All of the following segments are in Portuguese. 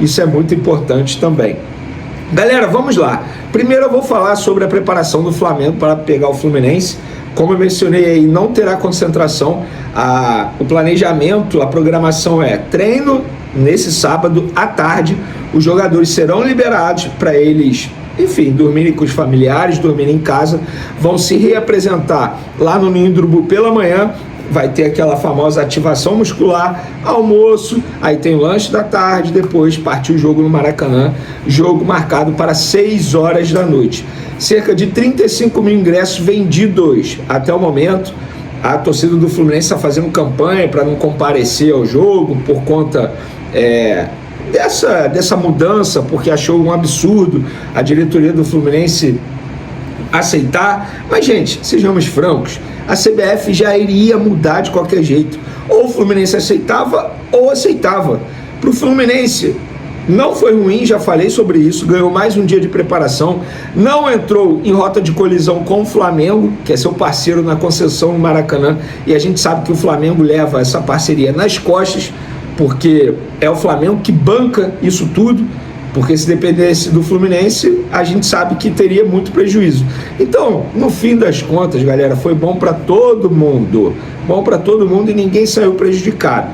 Isso é muito importante também. Galera, vamos lá. Primeiro eu vou falar sobre a preparação do Flamengo para pegar o Fluminense. Como eu mencionei aí, não terá concentração. O planejamento, a programação é treino nesse sábado à tarde. Os jogadores serão liberados para eles, enfim, dormirem com os familiares, dormirem em casa. Vão se reapresentar lá no Ninho do Urubu pela manhã. Vai ter aquela famosa ativação muscular, almoço, aí tem o lanche da tarde, depois partiu o jogo no Maracanã, jogo marcado para 6 horas da noite. Cerca de 35 mil ingressos vendidos até o momento. A torcida do Fluminense está fazendo campanha para não comparecer ao jogo por conta dessa mudança, porque achou um absurdo a diretoria do Fluminense aceitar. Mas, gente, sejamos francos, a CBF já iria mudar de qualquer jeito. Ou o Fluminense aceitava ou aceitava. Para o Fluminense não foi ruim, já falei sobre isso, ganhou mais um dia de preparação, não entrou em rota de colisão com o Flamengo, que é seu parceiro na concessão no Maracanã, e a gente sabe que o Flamengo leva essa parceria nas costas, porque é o Flamengo que banca isso tudo. Porque se dependesse do Fluminense, a gente sabe que teria muito prejuízo. Então, no fim das contas, galera, foi bom para todo mundo. Bom para todo mundo e ninguém saiu prejudicado.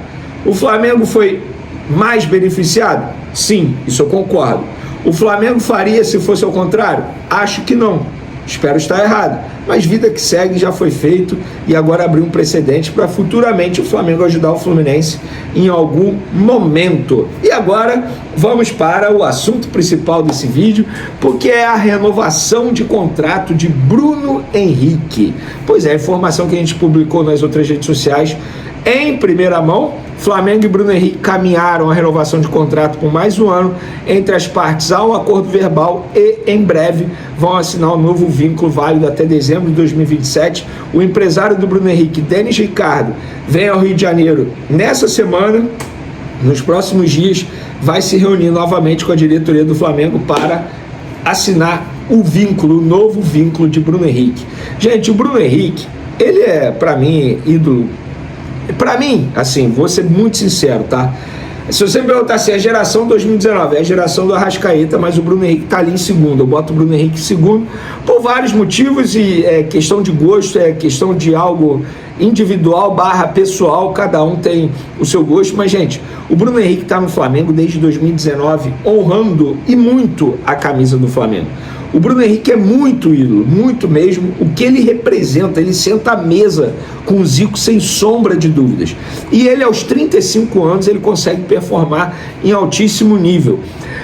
O Flamengo foi mais beneficiado? Sim, isso eu concordo. O Flamengo faria se fosse ao contrário? Acho que não. Espero estar errado. Mas vida que segue, já foi feito e agora abriu um precedente para futuramente o Flamengo ajudar o Fluminense em algum momento. E agora vamos para o assunto principal desse vídeo, porque é a renovação de contrato de Bruno Henrique. Pois é, a informação que a gente publicou nas outras redes sociais em primeira mão. Flamengo e Bruno Henrique caminharam a renovação de contrato por mais um ano. Entre as partes há um acordo verbal e em breve vão assinar um novo vínculo válido até dezembro de 2027. O empresário do Bruno Henrique, Denis Ricardo, vem ao Rio de Janeiro nessa semana. Nos próximos dias vai se reunir novamente com a diretoria do Flamengo para assinar o vínculo, o novo vínculo de Bruno Henrique. Gente, o Bruno Henrique, ele é, para mim, ídolo. Pra mim, assim, vou ser muito sincero, tá? Se você me perguntar assim, a geração 2019 é a geração do Arrascaeta, mas o Bruno Henrique tá ali em segundo. Eu boto o Bruno Henrique em segundo por vários motivos, e é questão de gosto, é questão de algo individual / pessoal, cada um tem o seu gosto. Mas, gente, o Bruno Henrique tá no Flamengo desde 2019, honrando e muito a camisa do Flamengo. O Bruno Henrique é muito ídolo, muito mesmo. O que ele representa, ele senta à mesa com o Zico sem sombra de dúvidas. E ele, aos 35 anos, ele consegue performar em altíssimo nível.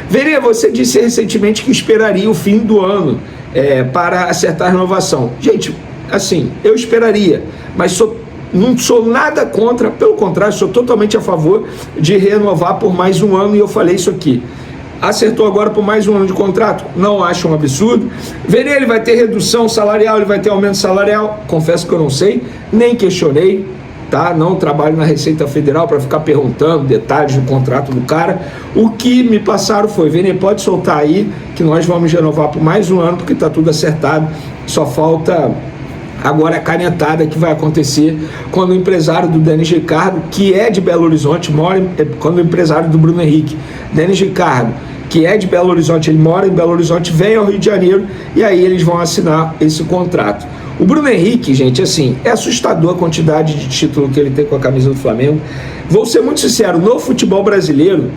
Verê, você disse recentemente que esperaria o fim do ano para acertar a renovação. Gente, assim, eu esperaria, mas não sou nada contra, pelo contrário, sou totalmente a favor de renovar por mais um ano, e eu falei isso aqui. Acertou agora por mais um ano de contrato? Não acho um absurdo. Verê, ele vai ter redução salarial, ele vai ter aumento salarial? Confesso que eu não sei, nem questionei, tá? Não trabalho na Receita Federal para ficar perguntando detalhes do contrato do cara. O que me passaram foi: Verê, pode soltar aí que nós vamos renovar por mais um ano, porque está tudo acertado, só falta agora a canetada que vai acontecer quando o empresário do Denis Ricardo, que é de Belo Horizonte, quando o empresário do Bruno Henrique, Denis Ricardo, que é de Belo Horizonte, ele mora em Belo Horizonte, vem ao Rio de Janeiro, e aí eles vão assinar esse contrato. O Bruno Henrique, gente, assim, é assustador a quantidade de título que ele tem com a camisa do Flamengo. Vou ser muito sincero, no futebol brasileiro,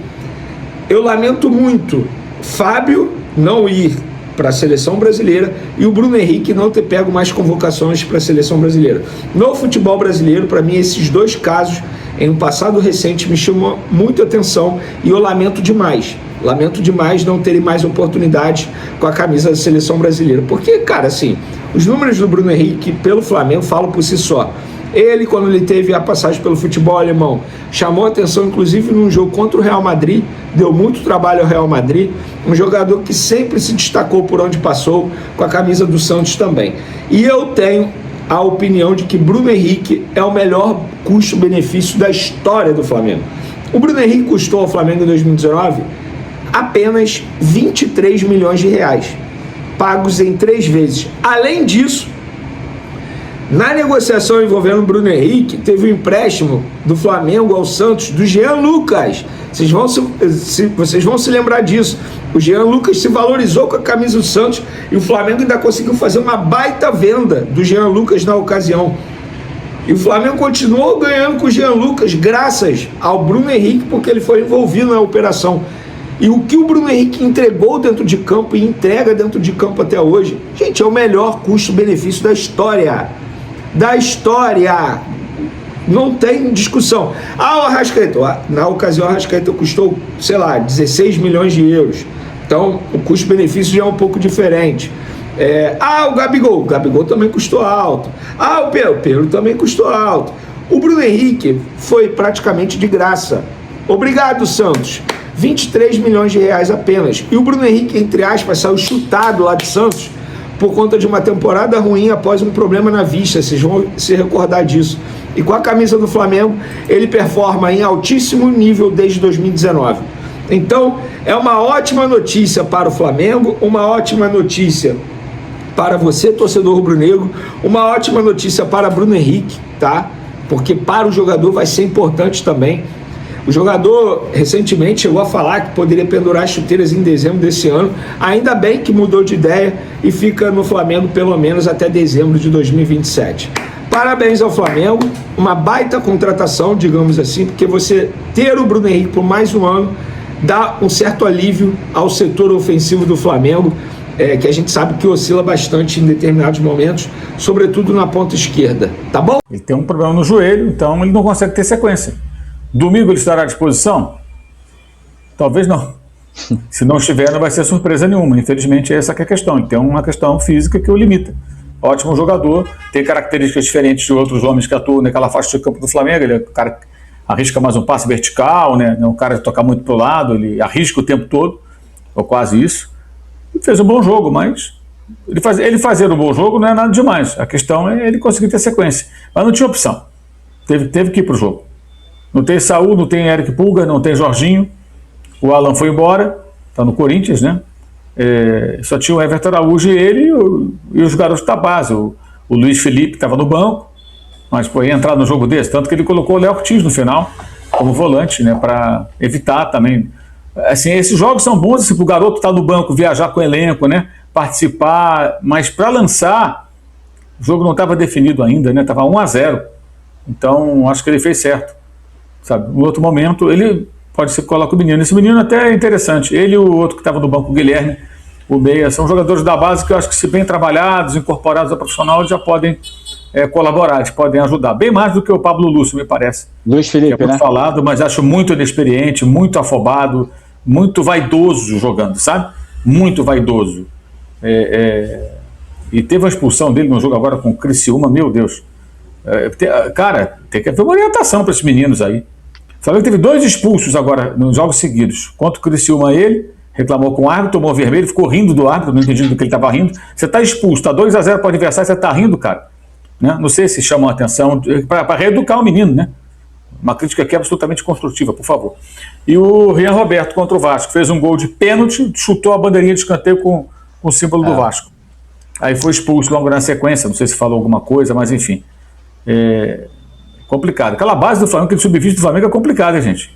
eu lamento muito Fábio não ir para a seleção brasileira e o Bruno Henrique não ter pego mais convocações para a seleção brasileira. No futebol brasileiro, para mim, esses dois casos, em um passado recente, me chamam muito atenção, e eu lamento demais. Lamento demais não terem mais oportunidades com a camisa da seleção brasileira. Porque, cara, assim, os números do Bruno Henrique pelo Flamengo falam por si só. Ele, quando ele teve a passagem pelo futebol alemão, chamou atenção, inclusive num jogo contra o Real Madrid, deu muito trabalho ao Real Madrid, um jogador que sempre se destacou por onde passou, com a camisa do Santos também. E eu tenho a opinião de que Bruno Henrique é o melhor custo-benefício da história do Flamengo. O Bruno Henrique custou ao Flamengo em 2019 apenas 23 milhões de reais, pagos em 3 vezes. Além disso, Na negociação envolvendo o Bruno Henrique, teve um empréstimo do Flamengo ao Santos, do Jean Lucas. Vocês vão se lembrar disso. O Jean Lucas se valorizou com a camisa do Santos e o Flamengo ainda conseguiu fazer uma baita venda do Jean Lucas na ocasião. E o Flamengo continuou ganhando com o Jean Lucas graças ao Bruno Henrique, porque ele foi envolvido na operação. E o que o Bruno Henrique entregou dentro de campo e entrega dentro de campo até hoje, gente, é o melhor custo-benefício da história. Da história. Não tem discussão. O Arrascaeta, na ocasião o Arrascaeta custou, sei lá, 16 milhões de euros. Então, o custo-benefício já é um pouco diferente. O Gabigol também custou alto. O Pedro também custou alto. O Bruno Henrique foi praticamente de graça. Obrigado, Santos. 23 milhões de reais apenas. E o Bruno Henrique, entre aspas, saiu chutado lá de Santos por conta de uma temporada ruim após um problema na vista. Vocês vão se recordar disso. E com a camisa do Flamengo, ele performa em altíssimo nível desde 2019. Então, é uma ótima notícia para o Flamengo, uma ótima notícia para você, torcedor rubro-negro, uma ótima notícia para Bruno Henrique, tá? Porque para o jogador vai ser importante também. O jogador recentemente chegou a falar que poderia pendurar as chuteiras em dezembro desse ano. Ainda bem que mudou de ideia e fica no Flamengo pelo menos até dezembro de 2027. Parabéns ao Flamengo, uma baita contratação, digamos assim, porque você ter o Bruno Henrique por mais um ano dá um certo alívio ao setor ofensivo do Flamengo, que a gente sabe que oscila bastante em determinados momentos, sobretudo na ponta esquerda, tá bom? Ele tem um problema no joelho, então ele não consegue ter sequência. Domingo ele estará à disposição? Talvez não. Se não estiver, não vai ser surpresa nenhuma. Infelizmente, essa que é a questão. Ele tem uma questão física que o limita. Ótimo jogador, tem características diferentes de outros homens que atuam naquela faixa de campo do Flamengo. Ele é um cara que arrisca mais um passe vertical, né? É um cara que toca muito para o lado, ele arrisca o tempo todo, ou quase isso. Ele fez um bom jogo, mas ele fazer um bom jogo não é nada demais. A questão é ele conseguir ter sequência. Mas não tinha opção. Teve que ir para o jogo. Não tem Saúl, não tem Eric Pulga, não tem Jorginho. O Alan foi embora, está no Corinthians, né? Só tinha o Everton Araújo e ele e os garotos da base. O Luiz Felipe estava no banco, mas ia entrar no jogo desse. Tanto que ele colocou o Léo Ortiz no final, como volante, né? Para evitar também. Assim, esses jogos são bons assim, para o garoto estar no banco, viajar com o elenco, né? Participar, mas para lançar, o jogo não estava definido ainda, né? Estava 1-0. Então, acho que ele fez certo. Sabe? No outro momento, ele pode ser que coloque o menino. Esse menino até é interessante. Ele e o outro que estava no banco, o Guilherme, o Meia, são jogadores da base que eu acho que, se bem trabalhados, incorporados ao profissional, eles já podem colaborar, eles podem ajudar. Bem mais do que o Pablo Lúcio, me parece. Luiz Felipe, que é muito falado, mas acho muito inexperiente, muito afobado, muito vaidoso jogando, sabe? Muito vaidoso. E teve uma expulsão dele no jogo agora com o Criciúma, meu Deus. Cara, tem que haver uma orientação para esses meninos aí. O Flamengo teve 2 expulsos agora nos jogos seguidos. Contra o Criciúma, ele reclamou com o árbitro, tomou vermelho, ficou rindo do árbitro, não entendi do que ele estava rindo. Você está expulso, está 2-0 para o adversário, você está rindo, cara. Né? Não sei se chamam a atenção para reeducar o menino, né? Uma crítica aqui absolutamente construtiva, por favor. E o Rian Roberto contra o Vasco fez um gol de pênalti, chutou a bandeirinha de escanteio com o símbolo do Vasco. Aí foi expulso logo na sequência, não sei se falou alguma coisa, mas enfim. Complicado. Aquela base do Flamengo, aquele sub-20 do Flamengo é complicada, gente.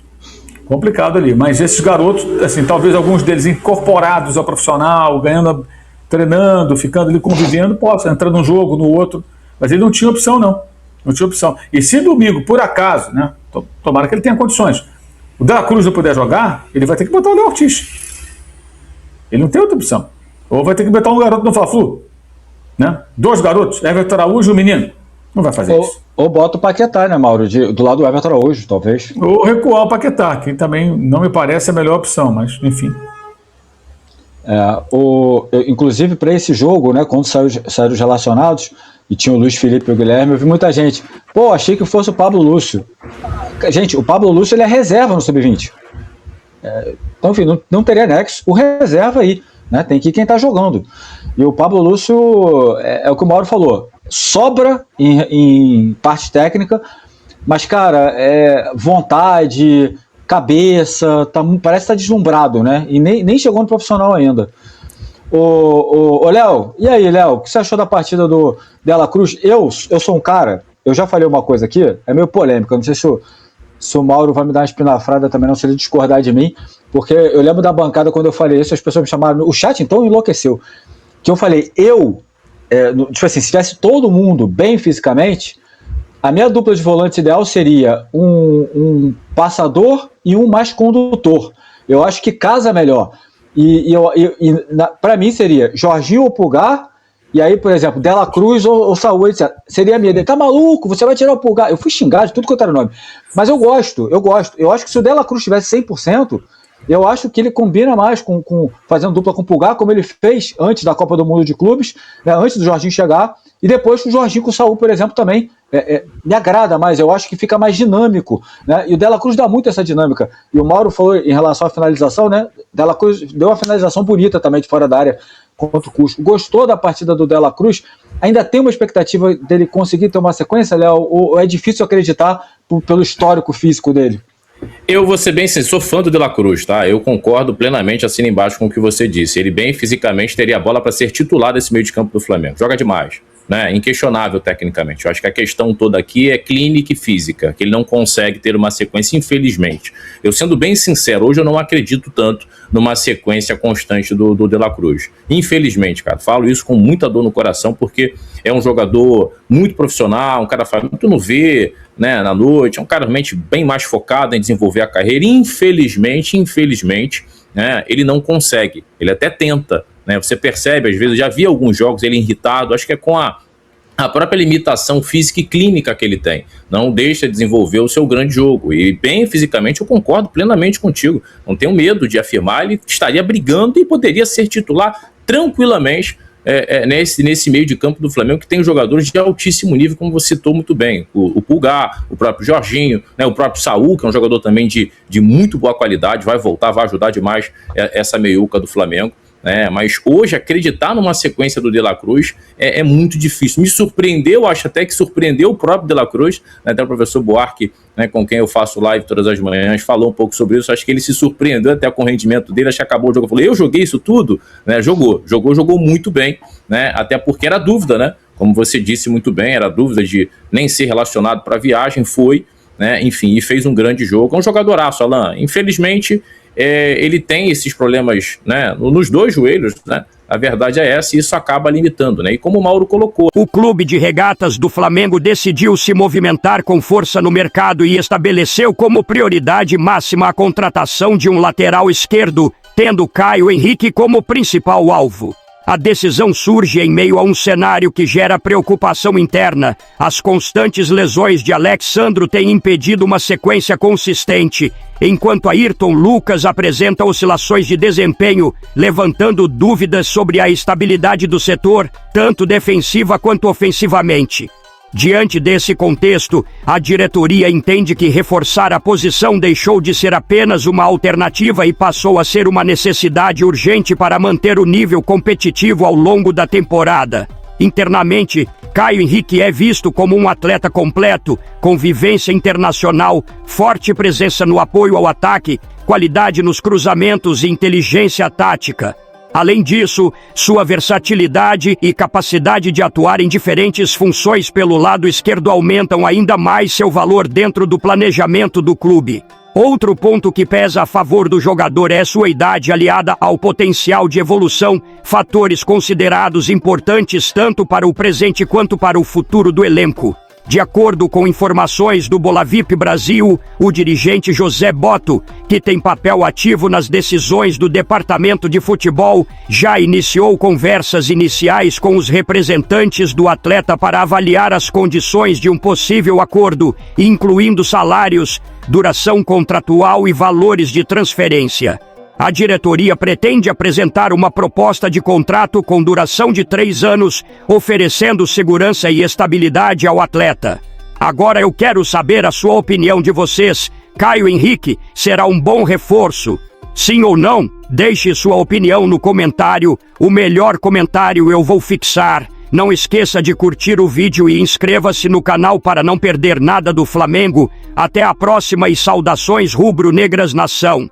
Complicado ali. Mas esses garotos, assim, talvez alguns deles incorporados ao profissional, ganhando, treinando, ficando ali convivendo, possam entrar num jogo, no outro. Mas ele não tinha opção, não. Não tinha opção. E se domingo, por acaso, né? Tomara que ele tenha condições. O De La Cruz não puder jogar, ele vai ter que botar o Léo Ortiz. Ele não tem outra opção. Ou vai ter que botar um garoto no Fla-Flu. Né? 2 garotos, Everton Araújo e o menino. Não vai fazer isso. Ou bota o Paquetá, né, Mauro? Do lado do Everton Araújo, talvez. Ou recuar o Paquetá, que também não me parece a melhor opção, mas enfim. Inclusive, para esse jogo, né, quando saíram os relacionados, e tinha o Luiz Felipe e o Guilherme, eu vi muita gente. Achei que fosse o Pablo Lúcio. Gente, o Pablo Lúcio ele é reserva no Sub-20. Então, enfim, não teria nexo. O reserva aí, né? Tem que ir quem está jogando. E o Pablo Lúcio, é o que o Mauro falou, sobra em parte técnica, mas, cara, vontade, cabeça, parece que está deslumbrado, né? E nem chegou no profissional ainda. Ô, Léo, e aí, Léo, o que você achou da partida do Dela Cruz? Eu sou um cara, eu já falei uma coisa aqui, é meio polêmica, eu não sei se o Mauro vai me dar uma espinafrada também, não, se ele discordar de mim, porque eu lembro da bancada quando eu falei isso, as pessoas me chamaram, o chat então enlouqueceu, que eu falei, tipo assim, se tivesse todo mundo bem fisicamente, a minha dupla de volantes ideal seria um passador e um mais condutor. Eu acho que casa melhor. Para mim seria Jorginho ou Pulgar, e aí, por exemplo, Dela Cruz ou Saúl, etc. Seria a minha ideia. Tá maluco? Você vai tirar o Pulgar? Eu fui xingado de tudo quanto era nome. Mas eu gosto. Eu acho que se o Dela Cruz tivesse 100%, eu acho que ele combina mais com fazendo dupla com o Pulgar, como ele fez antes da Copa do Mundo de Clubes, né, antes do Jorginho chegar, e depois com o Jorginho com o Saúl, por exemplo, também. Me agrada mais, eu acho que fica mais dinâmico, né? E o Dela Cruz dá muito essa dinâmica. E o Mauro falou em relação à finalização, né? Dela Cruz deu uma finalização bonita também de fora da área contra o Cusco. Gostou da partida do Dela Cruz? Ainda tem uma expectativa dele conseguir ter uma sequência, Léo? Ou é difícil acreditar pelo histórico físico dele? Eu vou ser bem sincero, sou fã do De La Cruz, tá? Eu concordo plenamente, assino embaixo com o que você disse. Ele bem fisicamente teria a bola para ser titular desse meio de campo do Flamengo. Joga demais, né? Inquestionável tecnicamente. Eu acho que a questão toda aqui é clínica e física, que ele não consegue ter uma sequência, infelizmente. Eu sendo bem sincero, hoje eu não acredito tanto numa sequência constante do De La Cruz. Infelizmente, cara, falo isso com muita dor no coração, porque é um jogador muito profissional, um cara faz muito no V, né, na noite, é um cara realmente bem mais focado em desenvolver a carreira. Infelizmente, né, ele não consegue. Ele até tenta, né? Você percebe, às vezes, eu já vi alguns jogos ele irritado, acho que é com a própria limitação física e clínica que ele tem. Não deixa de desenvolver o seu grande jogo. E bem fisicamente eu concordo plenamente contigo. Não tenho medo de afirmar, ele estaria brigando e poderia ser titular tranquilamente nesse meio de campo do Flamengo, que tem jogadores de altíssimo nível, como você citou muito bem. O Pulgar, o próprio Jorginho, né, o próprio Saúl, que é um jogador também de muito boa qualidade, vai voltar, vai ajudar demais essa meiuca do Flamengo. Mas hoje acreditar numa sequência do De La Cruz é muito difícil. Me surpreendeu, acho até que surpreendeu o próprio De La Cruz, né, até o professor Buarque, né, com quem eu faço live todas as manhãs, falou um pouco sobre isso. Acho que ele se surpreendeu até com o rendimento dele, acho que acabou o jogo, falou, eu joguei isso tudo, né? Jogou muito bem, né? Até porque era dúvida, né? Como você disse muito bem, era dúvida de nem ser relacionado para a viagem, foi, né? Enfim, e fez um grande jogo. É um jogadoraço, Alan. Infelizmente, ele tem esses problemas, né, nos dois joelhos, né? A verdade é essa, e isso acaba limitando, né? E como o Mauro colocou... O Clube de Regatas do Flamengo decidiu se movimentar com força no mercado e estabeleceu como prioridade máxima a contratação de um lateral esquerdo, tendo Caio Henrique como principal alvo. A decisão surge em meio a um cenário que gera preocupação interna. As constantes lesões de Alex Sandro têm impedido uma sequência consistente, enquanto Ayrton Lucas apresenta oscilações de desempenho, levantando dúvidas sobre a estabilidade do setor, tanto defensiva quanto ofensivamente. Diante desse contexto, a diretoria entende que reforçar a posição deixou de ser apenas uma alternativa e passou a ser uma necessidade urgente para manter o nível competitivo ao longo da temporada. Internamente, Caio Henrique é visto como um atleta completo, com vivência internacional, forte presença no apoio ao ataque, qualidade nos cruzamentos e inteligência tática. Além disso, sua versatilidade e capacidade de atuar em diferentes funções pelo lado esquerdo aumentam ainda mais seu valor dentro do planejamento do clube. Outro ponto que pesa a favor do jogador é sua idade aliada ao potencial de evolução, fatores considerados importantes tanto para o presente quanto para o futuro do elenco. De acordo com informações do Bolavip Brasil, o dirigente José Botto, que tem papel ativo nas decisões do departamento de futebol, já iniciou conversas iniciais com os representantes do atleta para avaliar as condições de um possível acordo, incluindo salários, duração contratual e valores de transferência. A diretoria pretende apresentar uma proposta de contrato com duração de 3 anos, oferecendo segurança e estabilidade ao atleta. Agora eu quero saber a sua opinião de vocês. Caio Henrique será um bom reforço? Sim ou não? Deixe sua opinião no comentário. O melhor comentário eu vou fixar. Não esqueça de curtir o vídeo e inscreva-se no canal para não perder nada do Flamengo. Até a próxima e saudações rubro-negras nação.